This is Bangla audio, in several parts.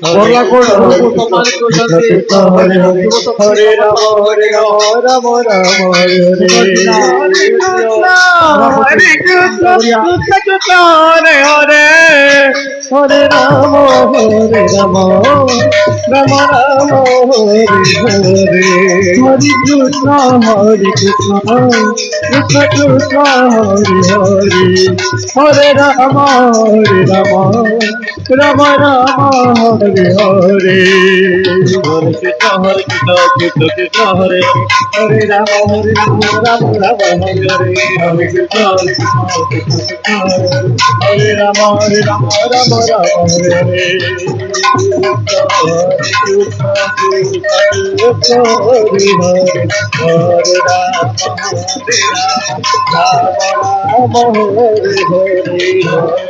করলা করলা তোমার কোলাতে হরে হরে হরে রাম রাম রাম হরে হরে হরে কৃষ্ণ কৃষ্ণ কৃষ্ণ হরে হরে হরে রাম রাম রাম হরে হরে হরে কৃষ্ণ কৃষ্ণ কৃষ্ণ হরে হরে হরে রাম রাম রাম হরে হরে হরে কৃষ্ণ কৃষ্ণ কৃষ্ণ হরে হরে রাম রাম রাম হরে হরে হরে কৃষ্ণ হরে রাম রাম রাম হরে হরে হরে হরে রাম হরে হরে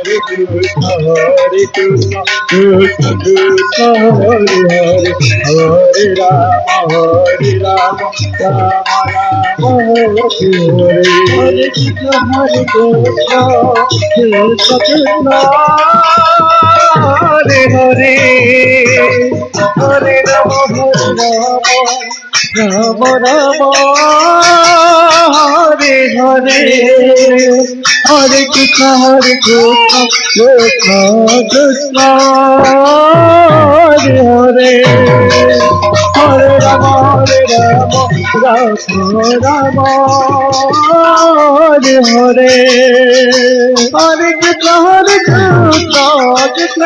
হরে কৃষ্ণ কৃষ্ণ কৃষ্ণ হরে হরে হরে রাম রাম রাম হরে হরে হরে কৃষ্ণ কৃষ্ণ কৃষ্ণ হরে হরে হরে রাম রাম রাম হরে হরে হরে কৃষ্ণ কৃষ্ণ কৃষ্ণ হরে হরে হরে রাম রাম রাম হরে হরে হরে কৃষ্ণ কৃষ্ণ কৃষ্ণ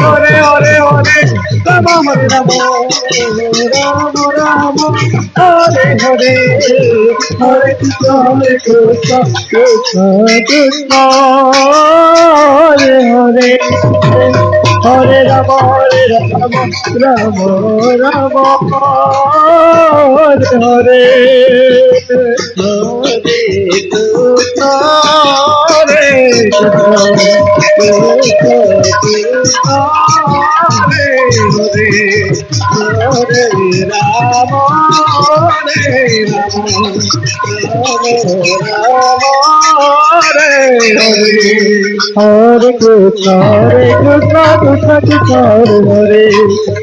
হরে হরে হরে রাম হরে রাম রাম রাম হরে হরে হরে কৃষ্ণ কৃষ্ণ কৃষ্ণ হরে হরে হরে রাম রাম রাম হরে হরে হরে কৃষ্ণ হরে কৃষ্ণ কৃষ্ণ হরে হরে হরে রাম হরে কৃষ্ণ কৃষ্ণ কৃষ্ণ হরে হরে